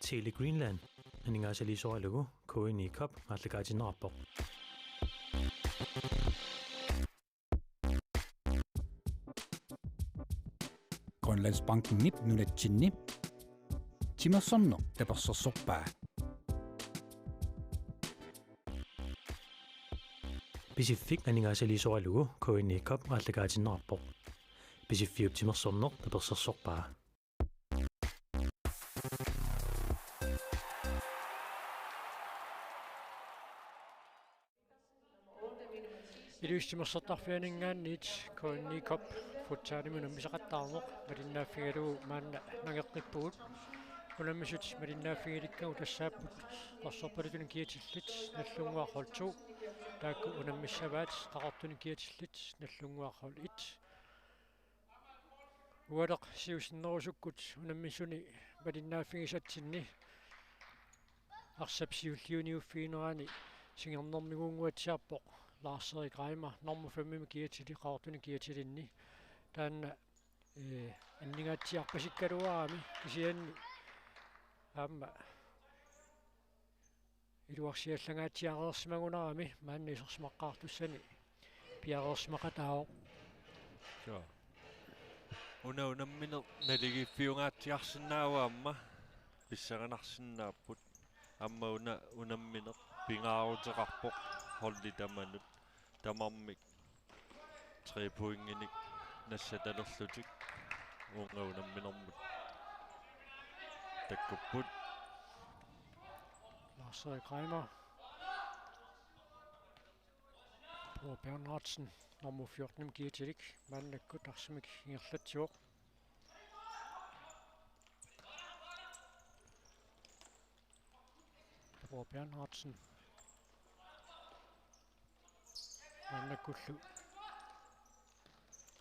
Tele Greenland. Aningaasali soilugu koini kop atlekaatinnerarpoq. Grønlandsbanken nip nunatsinni. Timersorno tapersorsorpaa. Pisifik aningaasali soilugu koini kop atlekaatinnerarpoq. Pisifiup timersorno tapersorsorpaa. Illustimersortarfianingaannit koonni kop futtaanimunum misaqattaarmoq malinnaaffigalugu maanna nangeqqippugut unammisut malinnaaffigilikkagu tassaapput qorsorpalutun kiatillit nallunguarroltu taakku unammissavaat qaqortun kiatillit nallunguarrol 1 ualeq siusinnerusukkut unammissuni malinnaaffigisatsinni arsapsiulliuniuffiinerani singernermiguunguatsiarpoq Lars-Erik Reimer normu 5 kiatili qaqortuni kiatilinni taanna anningaatiarpasikkaluarami kisianni aamma iluarsiallangaatiareersimagunarami maanna isersmaqqaartussani piareersimaqataaoq so unamminer naligiffiungaatiarsinnaawaamma pissaqanarsinnaapput amma unamminer pingaaruteqarpoq holli tamanut tamarmik 3 poinginik nassatalerlutik uungaunamminermut takkupput Lars-Erik Reimer Paul Bernhardsen nummer 14 kiatilik maannakkut arsimik ingerlatsiuq Paul Bernhardsen maannakkullu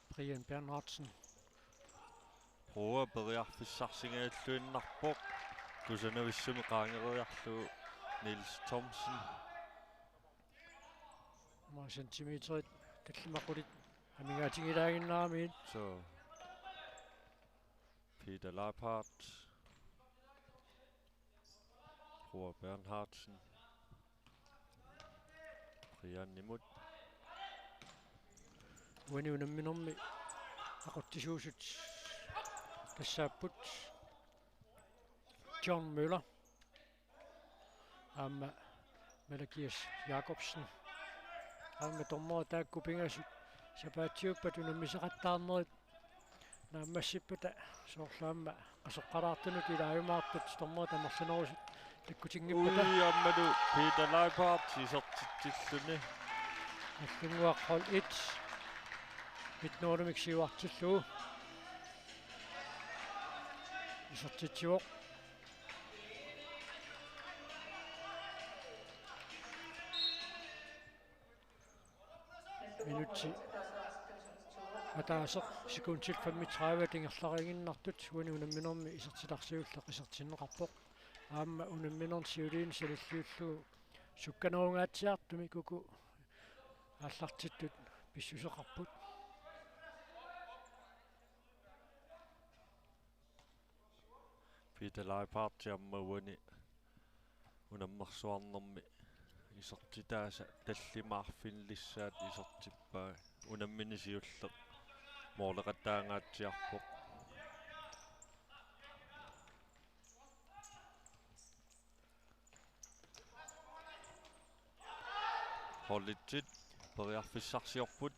Brian Bernhardsen Roa beriarfissarsingaаллуиннарpoq kusanavissuми qaangeriarlugu Niels Thomsen ma centimeteret tallimaqulit amigaatingilaaginnaarmiit so Peter Leiphardt Roa Bernhardsen Brian Nimut uani unamminermi aquttisuusut tassaapput John Møller aamma Malakias Jacobsen aamma tormora taakkupingasut sapaatiuppat unammisaqattaarnerit naammassippata soorlaamma qaseqqalaartunut ilaajumaartut tormora tamersanerusut takkutingippata ammalu Peter Leiphardt isertitsilluni allunguaqqol 1 mitnuulumik siuartillugu isertitsiuq minutti ataaseq sekuntil 35 tingerlariginnartut uani unamminermi isertilarsiulleq isertinneqarpoq aamma unamminern siuliin salilliullugu sukkanerungaatsiartumi kuku аллартиттут писсусеқарпут Peter Leiphardt jammauni unammersuarnermi isertitaasa tallimaarfinlissaat isertippaa unamminisiulleq moorleqattaangaatsiarpoq hollitsit beriarfissarsiorput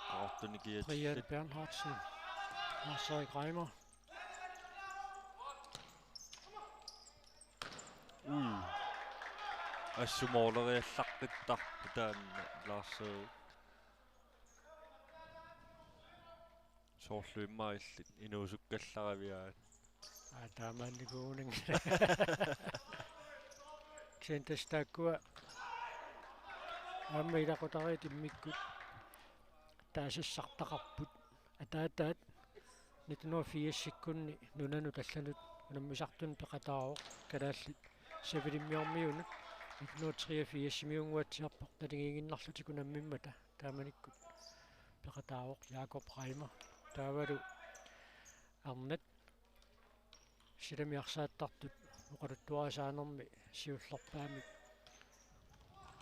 qaqortuni Brian kiatillit Bernhardsen Lars-Erik Reimer assumorleriallaqqittarpu taanna Lars-Erik soorluimmarillit inuusukkallaraviaat taamaannikuunang ksentastakua aamma ilaqutarit immikkut taasassartaqarput ataataat 1980 nunanu tallanut unammisartun peqataaroq kalaallit savilimmiormiunut 1983 miunguatsiarpoq talingiiginnarlutik unammimmata taamanikkut peqataaroq Jakob Reimer taavalu arnat силами-арсааттартут уқалуттуарисааnermi сиуллерпаами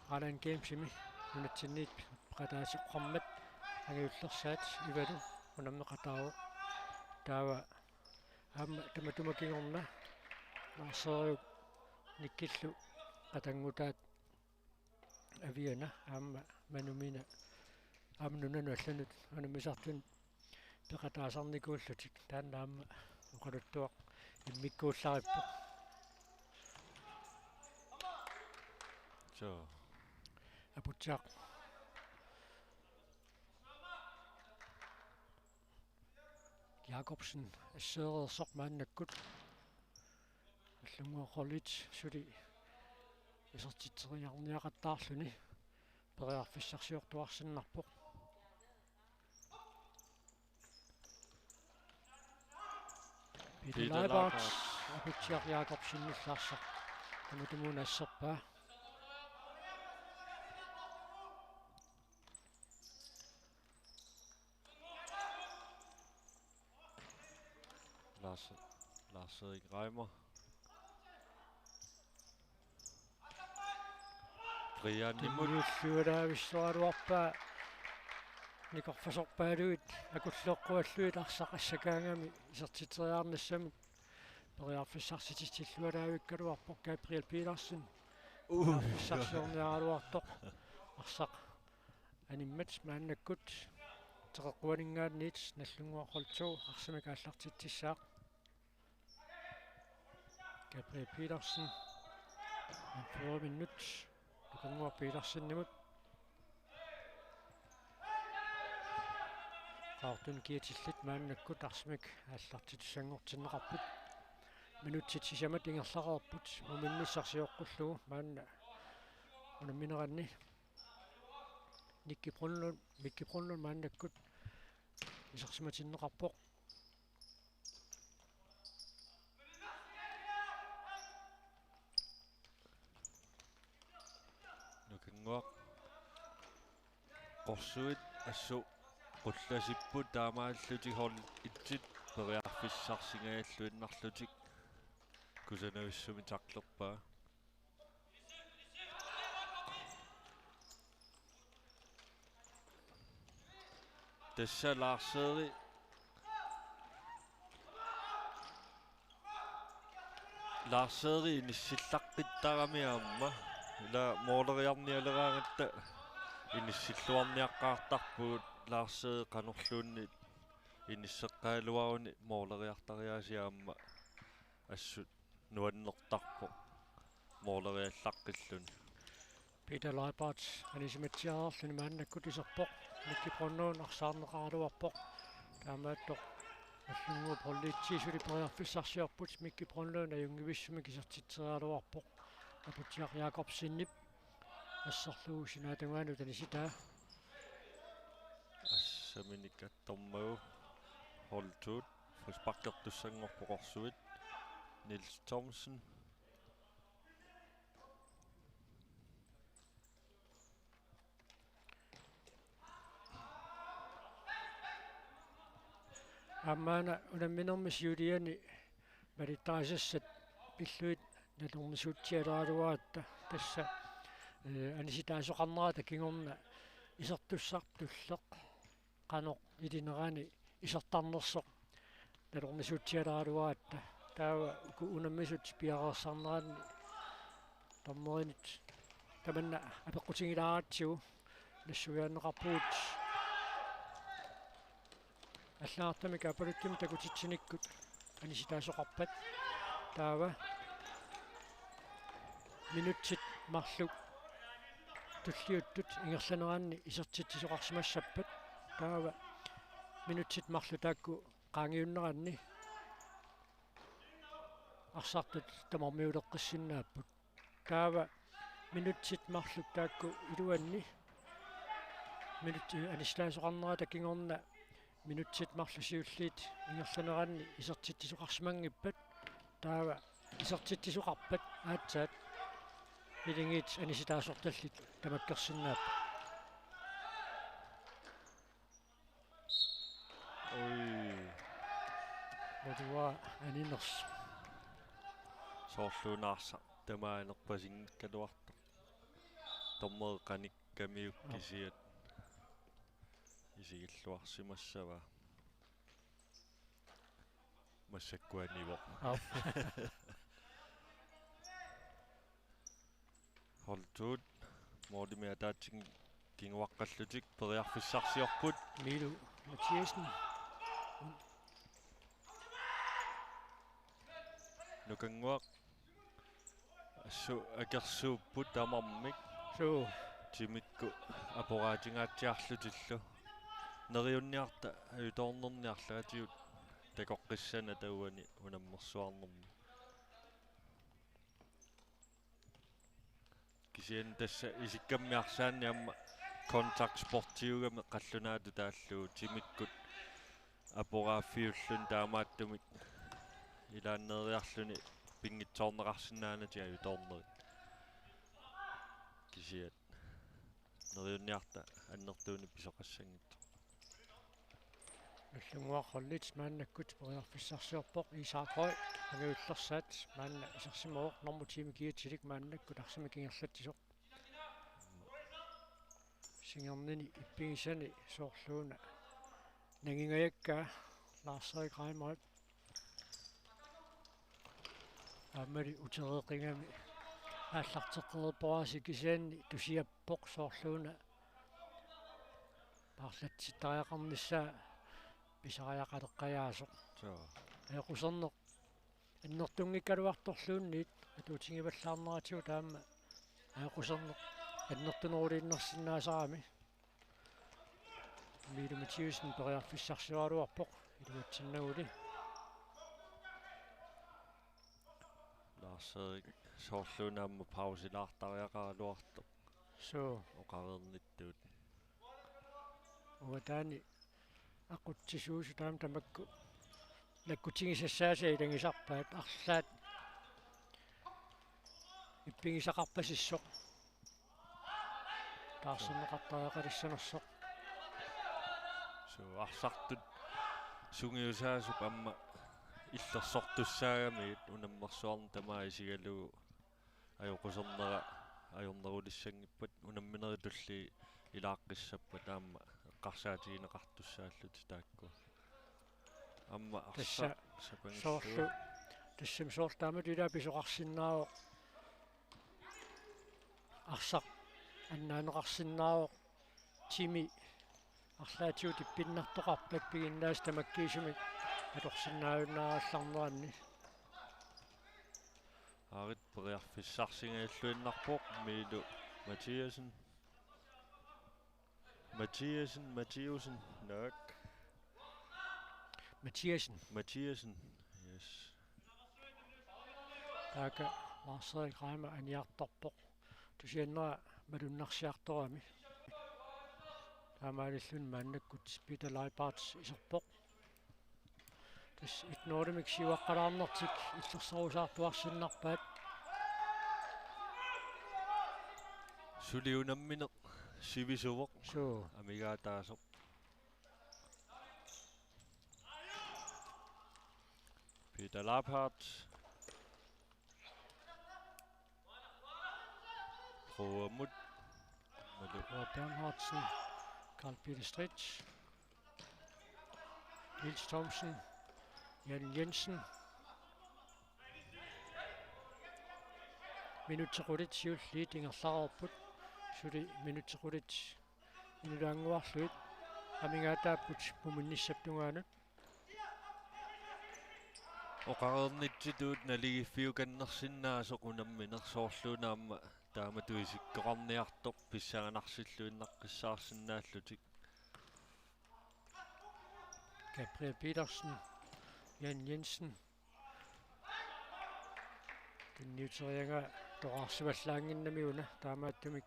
Alan Gamesimi нунатсинниит пеқатаасеққармат агиуллерсаат ивалу унаммеқатаава таава аама таматумакингорна марсериу никкиллу қатангутаат авиана аама манумина аамнунану алланут анамисартун пеқатаасарникууллутик тааннаама уқалуттуақ иммиккууллариппо så апутсаақ Jakobsen ассеерерсоқ мааннаккут аллунгуа коллеж сули исертитсериарниақаттаарлүни периарфиссарсиортуарсиннарпоқ Пилайбаат апутсиақ Jakobsen-ниллаарсақ таматумуна ассерпаа Lars Erik Reimer. Brian Nimut. Nimulluulaavissуалуарпаа никорфасорпаалуит акуллеққуаллуит арсақассакаангами исертитериаарнассамут периарфиссарситиллуалаавиккалуарпоқ Gabriel Petersen фиссарсиорниаралуартоқ арсақ аниммат мааннаккут теққуанингаанниит наллунгуаққолтуу арсамикааллартиттиссаақ Gabriel Petersen 40 minut Lukangua Petersen nimut qaartun kiatillit maannakkut arsimik aallartitussangortinneqarput minutsit sisamat ingerlaqarput muminnissarsiоққуллугу маанна унамминеранни mikkiprunlun maannakkut isarsimatinneqarpoq Nukangua qorsuit assu qullasipput taamaallutik horl itsit periarfissarsingajalluinnarlutik kusanavissumi taqlerpaa Tessa Larseri nissillaqqittaaramiaamma ila mooleriarnialeraangatta inissilluarniaqqaartarpugut Larseri qanorluunni inisseqqaaluaruni mooleriartariaasiaamma assut nuannertarpo mooleriallaqqilluni Peter Leibart anisimatsiaarluni maannakkut iserpoq mikkiprunnuun arsaarneqaaluarpoq taamaattoq аллунгу проллитсисули периарфиссарсиорпут mikkiprunnuun ajungivissumik isertitserialuarpoq апутсиақ Jakobsen-нип ассерлуу синаатангаану таниситаа ассаминикаттормагу холтуут фриспаққертуссангорпоқорсуит Niels Thomsen аммаана унамминермисиулиани малиттаасассат пиллуит налорнисуутсиалаалуаатта тасса аниситаасоқарнерата кингорна исертуссартуллеқ қанеқ илинерани исертарнерсоқ налорнисуутсиалаалуаатта таава уку унаммисут пиареерсарнераани томмеринит таманна апеққутингилааратсигу нассуяаннеқарпуут аллаартамика апалуттим такутитсиниккут аниситаасоқарпат таава минутсит марлук туллиуттут ингерланераанни исертитсисоқарсимассаппат таава минутсит марлу таакку qaangiunneranni арсартут тамармиулеққиссиннааппут таава минутсит марлук таакку илуанни минут анислаасоқарнерата кингорна минутсит марлусиуллиит ингерланераанни исертитсисоқарсимангиппат таава исертитсисоқарпат аатсаат илингит аниситаасорталлит тамаккерсиннааппа ой Modua aniners soorluunaarsa tamaanerpasinngkaluarta tommeeqanik kamiukkisiat isigilluarsimassava массаккуаниво холтууд моодимиа таатсин кингуаққаллутик периарфиссарсиорпут Milo Mathiasen. нукангуақ ассу акерсууппут тамармик So, тимикку апораатингаатсиарлутиллу нериунниарта аюторнерниарлаатиут такоққиссана тауани унаммерсуарнэрми кисиан тасса исиккаммиарсаанни амма контакт спортиугами қаллунаату тааллуу тимиккут апорааффиуллун таамааттумик илааннериарлуни пингитсоорнеқарсинаанати аюторнерит кисиат нериунниарта аннертууни писоқассангитто нуллунгуаққоллит мааннаккут периарфиссарсиорпоқ Исаақой агиуллерсаат маанна исерсимоо нормутими киатсилик мааннаккут арсими кингерлатсисоқ сингернини иппигисани соорлууна нагингаякка Ларсерик Раймойт аммали утереқингами ааллартеққерпораси кисианни тусиаппоқ соорлууна парлатситтариақарниссаа писариақалеққаяасоқ эқусернеқ аннертунгиккалуарторлуунниит атуутингиваллаарнератиу таама эқусернеқ аннертунерулииннерсинаасарами Милу Матиусен периарфиссарсуалуарпоқ илуатсиннагули Ларсерик соорлуунаамма паусилаартариақаралуарто so оқаверниттуут уатаани ақутсисуусу таам тамакку наккутингисассааса илангисарпаат арлаат иппигисақарпасиссоқ таарсинеқартариақалиссанерсоқ арсартут сунгиусаасуп амма иллерсортуссаагамиит унаммерсуарн тамаа исигалуу ajоқусернера ajornerулиссангиппат унамминеритулли илааққиссаппа таама эққарсаатигинеқартуссааллути таакку амма арса соорлу тассим соорлаамат илаа писоқарсиннаавоқ арсақ аннаанеқарсиннаавоқ тими арлаатиут иппиннартоқарпак пигиннаас тамаккиисумик аторсиннаавиннааралларнеранни арит периарфиссарсингааллуиннарпоқ Милу Матиусен nok Mathiasen yes така Ларсерик Райма аниарторпоқ тусианнера малуннарсиарторами таамаалиллун мааннаккут Питер Лайпартс исерпоқ тас итноормик сиваққалаарнертик иллерсарусаартуарсиннарпаат сулиунамминеқ сивисувоқ so амигаатаасоқ Peter Lappert Prøvermut og Bernhardsen Karl Peter Stritz Nils Thomsen Jan Jensen минутсеқулит сиул лиитингерлаарпут сули минутсеқулит инулаангуарлуит амингаатааппут пумунниссаптунгаанут оқарернитситуут налигиффиуканнерсиннаасоқ унамминерсоорлуунаамма тааматуисиккоқарниартоқ писсаганарсиллуиннаққиссаарсинааллутик Gabriel Petersen Jan Jensen den nyuterianga torarsivallаангиннамиуна таамааттумик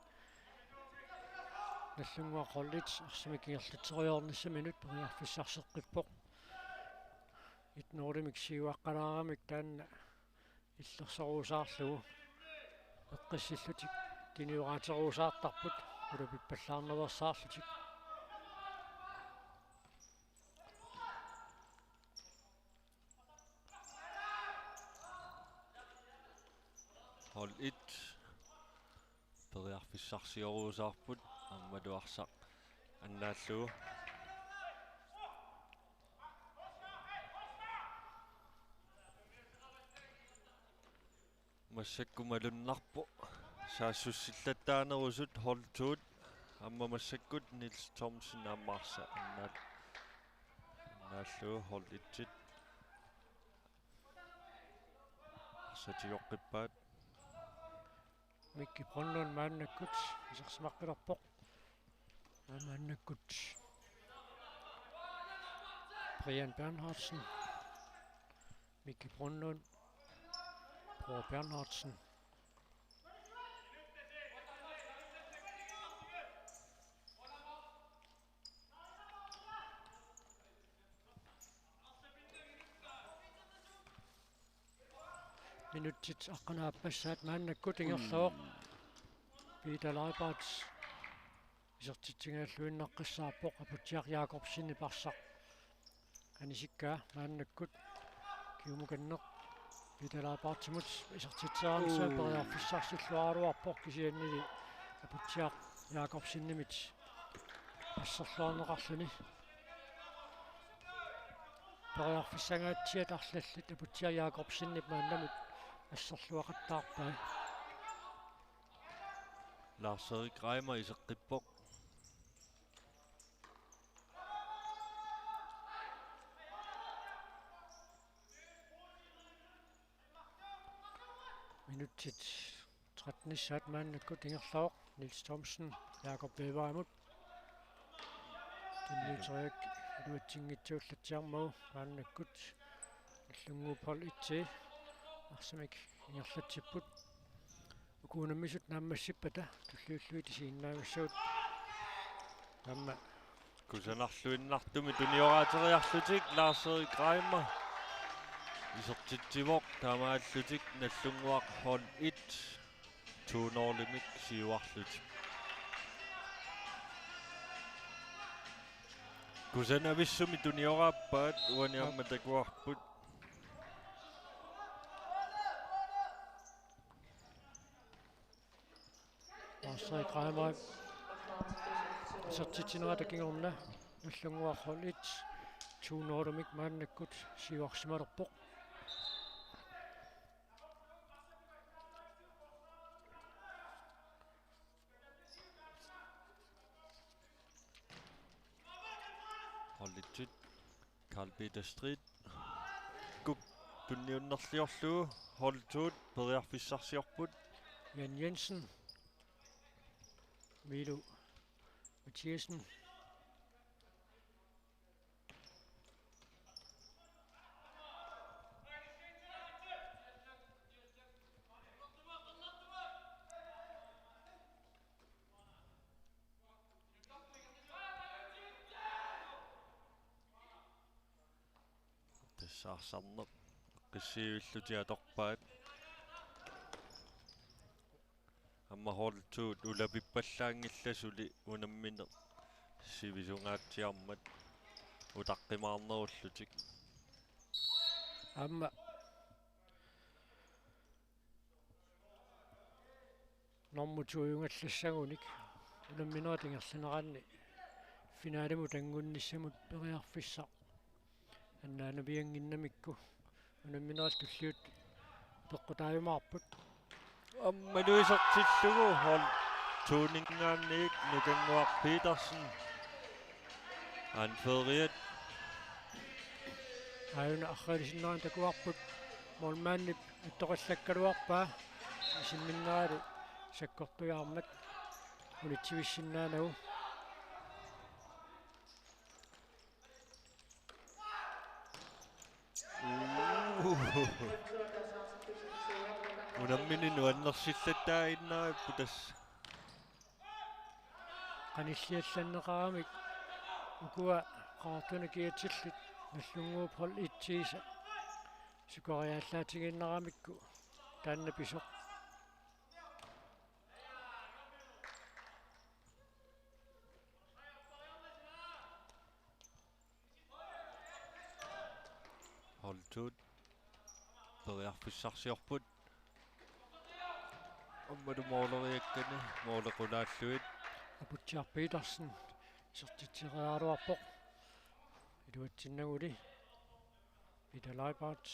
наллунгуаққорлит арсимикингерлитериорнисса минут периарфиссарсеққиппоқ итноордимик сиуаққалаарамик таанна иллерсоруусаарлугу эққиссиллутик тиниураатеруусаартарпут улапиппаллаарневерсаарлутик hold 1. Periarfissarsiorusarput аммалуарсақ аннааллугу массаккумалуннарпо саассуссиллаттаанерусут холтуут амма массаккут Нилс Томсен аммаарса аннааллугу холитсит сатиоққиппаат Mikki Brøndlund maannakut isarsimaqqilorpoq maannakut Brian Bernhardsen Mikki Brøndlund Bror Bernhardsen minuttit aqqanaapassaat maannakut ingerluoq Peter Leibarts isartitsingaаллуиннаққиссаарpoq aputiaq Jakobsen iparsaq anisikkaa maannakut kiumukanneq Peter Leibartsimut isartitsaarnsaa periarfissarsilluaruarpoq kisiannili aputiaq Jakobsennimit passarluarneqarluni periarfissangaatsiat arlallit aputiaq Jakobsennip maannamut ассерлуақаттаарпаа Lars-Erik Reimer исеққиппоқ minuttit 13 maannakut ingerluoq Nils Thomsen Jakob Beverimut tinniuteriak iluatsingitsuullatiarmagu maannakut иллунгуупал итси арсамик ингерлатсиппут укуунаммисут нааммассиппата туллиуллуити сииннаамассуут намма кусанарлуиннартуми туниораатериарлутик Lars-Erik Reimer исертитсивоқ таамааллутик наллунгуақ хол 1 тууноорлимик сиуарлутик кусанависсуми туниорааппаат уаниамма такуарпут Lars-Erik Reimer isartitsineratakingorna наллунгуархол 1 тууноорлимик мааннаккут сиуарсималерпоқ Hollitsit Carl Peter Strid Gup tunniunnerliorlugu holtuut periarfissarsiorput Jan Jensen Milo Mathiasen тассаарсарнеқ қиссиивиллутиаторпаат амма холтуут улапиппаллаангилласули унаммине сивисунгаатсиармат утаққимаарнеруллутик Amma normutujungallassagunik unammineratинgerlineranni finaalimut angunnissamut periarfissaq аннаанавиангиннамикку унамминерат туллиут пеққутаавимаарпут аммалуисертиллугу хол туунингаанниик нукангуар Petersen анфериат аюна арралисиннеран такуарпут молмааннип аттоқаллаккалуарпаа исимминнералу саккортуяармат улитсивиссиннаанагу унаммини нуаннерсиллаттааиннариппу тас qanilliallanneqaramik ukua qaartuna kiatillit наллунгууп хол итсииса сукариааллаатигиннерамикку таанна писоқ holtuut periarfissarsiorput Ammadu mooleriakkani moolequlaалluit Aputjar Petersen sertitiriaruarpoq iluatsinnaguli Peter Leibarts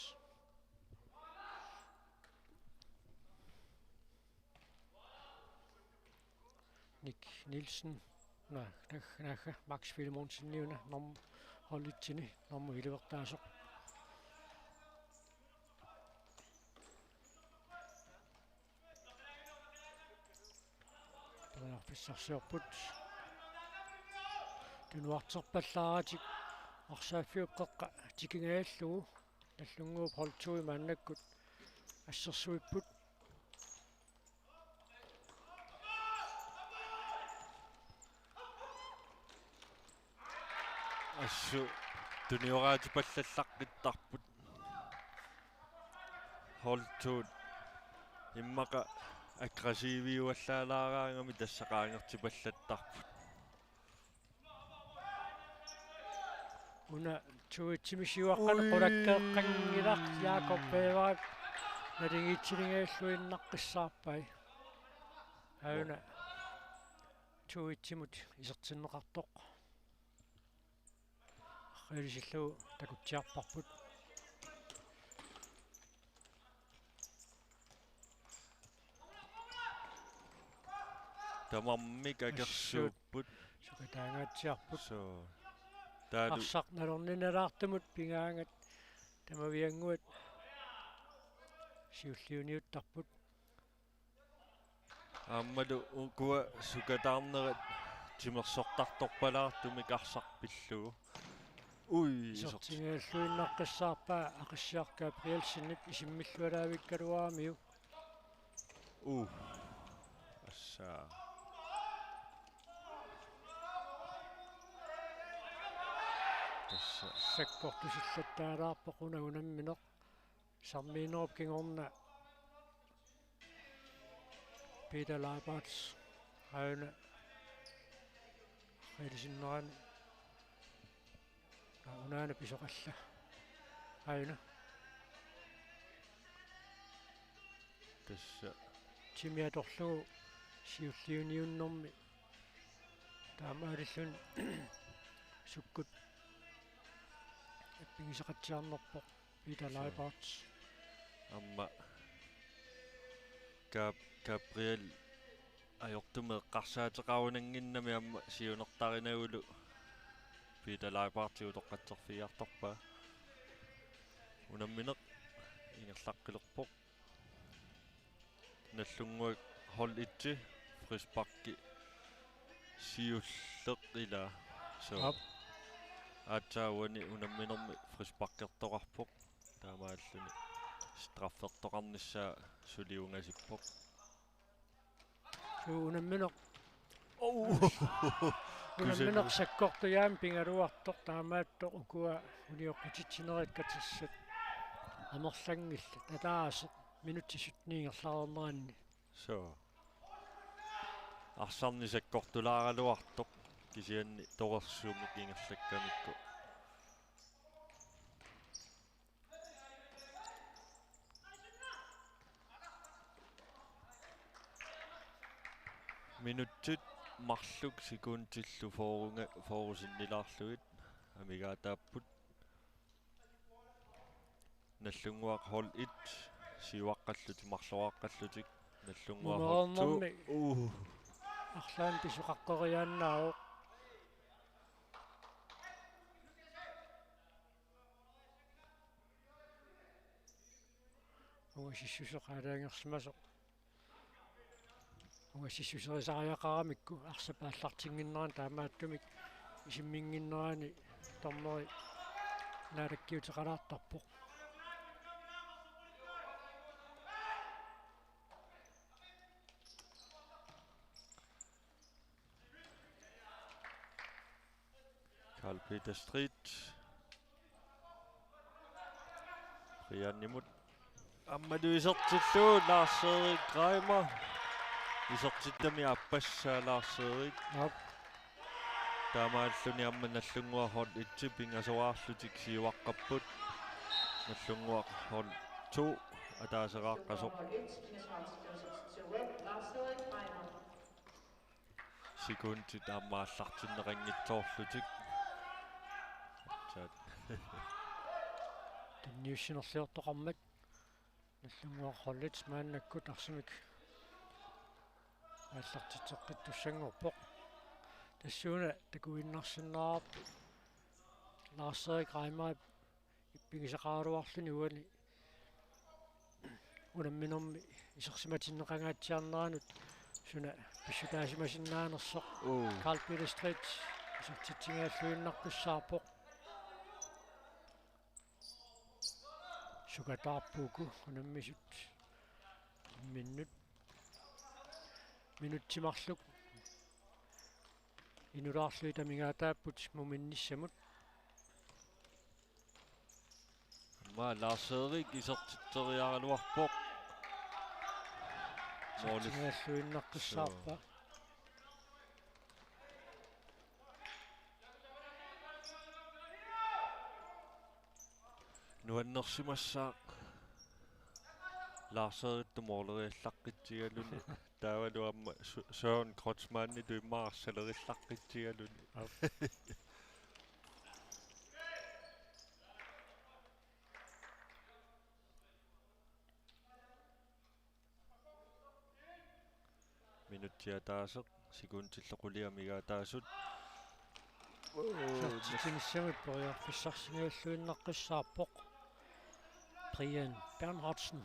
Nick Nielsen nagga Max Filmonsenniuna norm hollitsini normu iluvertaasoq Pissarsiorput tunuarterpallaaratik arsaaffiuqqeqqa tikingaаллугу наллунгууп холтуи мааннаккут ассерсуиппут ассу туниораатипаллаллаққиттарпут холтуут иммақа аггрессивиуаллаалаараангами тассақаангертипаллаттарпут уна туитсимисиуаққана қулаккеэққангилар Jakob Bevak налингитсилингааллуиннаққиссаарпай ауна туитсимут исертиннеқартоқ арисиллу такутсиарпарпут тамармик агерсууппут сукатаангаатсиарпут so таалу арсарналорниналаартамут пингаангат тамавиангуат сиуллиуниуттарпут аммалу укуа сукатаарнерат тимерсортарторпалаартумик арсарпиллугу уй сортингааллуиннаққиссаарпаа ақиссиар Gabrielsenip исиммиллуалаавиккалуаамиу ассаа тасса саккортусиллаттаалаарпоқуна унамминеқ сармиинеруп кингорна Peter Leibarts ауна хэлисиннеран унаана писоқалла ауна тасса тимиаторлугу сиуллиуниуннэрми таамаалиллун суккут эппигисеқатсиарнерпоқ Peter Leibarts амма Gabriel ajortumeqqarsaatеqarunanginnami amma siunertarinagulu Peter Leibarts utoqqatserfiartorpaa unammineq ingerlaqqilerpoq nallunguak hold itsi frisparki siulleqila so aataawani unamminermi frisparkertoqarpoq taamaalluni straffertoqarnissaa suliungasippoq унамминеқ унамминеқ саккортуяам пингалуартоқ таамааттоқ укуа униоққутитсинерит катассат амерлангилла татаасе минутсисутниингерлаарнеранни so арсарни саккортулааралуартоқ кисианни торерсуумик ингерлаккамикку минуттит марлук секундтиллу форусиннилаарлугит амигаатааппут наллунгуақ хол 1 сиуаққаллути марлуааққаллутик наллунгуақ хол 2 арлаан писоқаққориааннаау уасиссусеқалаангерсимасоқ уассиссусерисариақарамикку арсапааллартингиннеран таамааттумик исиммингиннерани торнери наалаккиутеқалаартарпоқ Carl Peter Street Riannimut аммаду исертиллуу Lars-Erik Reimer исертиттами аппассаалаарсерик таамааллуни амма наллунгуа хол 1 пингасоаарлутик сиуаққаппут наллунгуа хол 2 атаасерааққасоқ секундит аммааллартиннеқангитсоорлутик таат тинниуссинерлиортоқармат наллунгуаққоллит мааннаккут арсимик ааллартитеққиттуссангорпоқ тассууна такуиннарсиннаарп Lars-Erik Reimer иппигисақааруарлуни уани унамминерми исерсиматиннеқангаатсиарнеранут суна писсутаасимасиннаанерсоқ Carl Peter Street исертитсингааллуиннарпуссаарпоқ сукатаарпууку унаммисут минутсимарлук инураарлуи тамингаатааппут муминниссамут ма Lars-Erik исертиттериаралуарпоқ исертитсингааллуиннарпуссаарпа нуаннерсимассаа Lars-Erik тумоорлериаллаққитсигалуни таавалуамма Søren Krotsmanni туиммаарсалериллаққитсигалуни минуттиатаасеқ секундиллеқулиамигаатаасут исертитсинissамут пориарфиссарсингааллуиннаққиссаарпоқ Brian Bernhardsen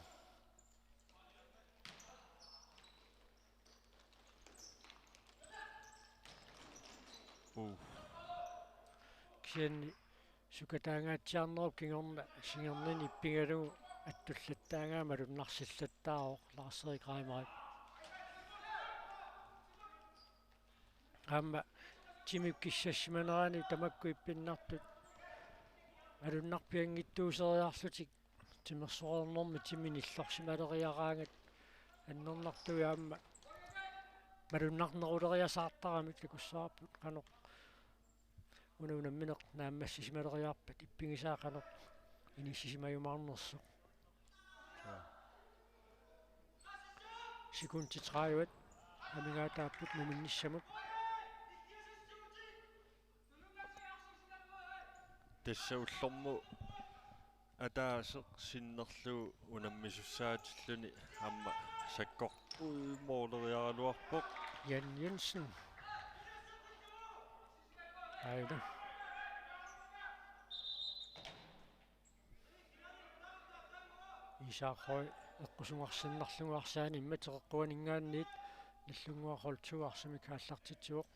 кианни сукатаангаатсиарнеруп кингорна сингернини иппингалугу аттуллаттаангаамалу нарсиллаттааоқ Lars-Erik Reimer амма тимиккиссассиманерани тамакку иппиннартут алуннарпиангиттуусериарлутик тимерсоорнэрми тиминиллорсималериараангат аннернартуи аама малуннарнерулериасаартарамик ликуссаарпут канеқ унаминеқ нааммассисималериарпат иппингисаақанеқ иниссисимаюмаарнерсо секундтитраават амигаатааппут муминниссамут тассауллэрму атаасеқ синнерлуу унаммисуссаатиллуни амма саккор моолериаралуарпоқ Jan Jensen айда исаахой эққусунгарсиннарлугуарсаани имматеққуанингаанниит наллунгуақолтуарсами кааллартитсуоқ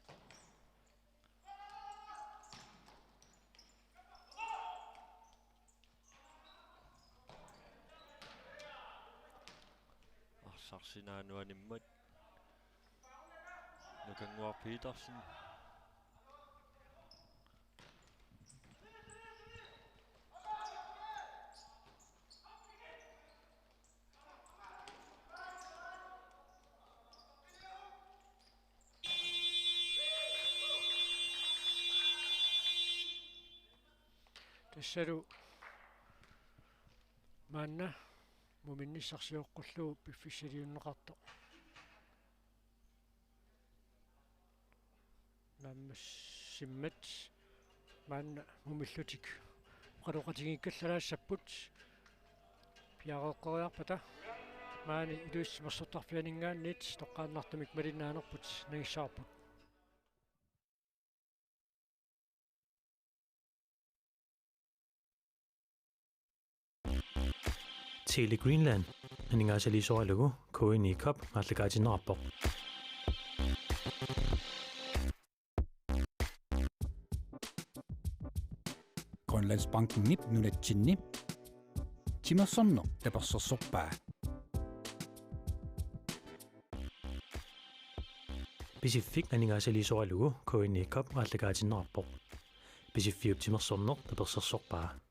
арсарсинааnuanimmat нукангуар Petersen тассалу маанна муминниссарсиоққуллуу пиффиссалиуннеқарто наммассиммат маанна мумиллутик қалоқатигиккаллалаассаппут пиареққориарпата маани илуиссимерсортарфианингаанниит тоққааннартумик малиннаанерпут нагиссаарпут Tele Greenland анингаасалисорилагу коини коп мааллагаатиннерарпоқ Grønlandsbanken nip nunatsinni timersonno tapersersorpaa Pacific анингаасалисорилагу коини коп мааллагаатиннерарпоқ Pacific timersorner таперсерсорпаа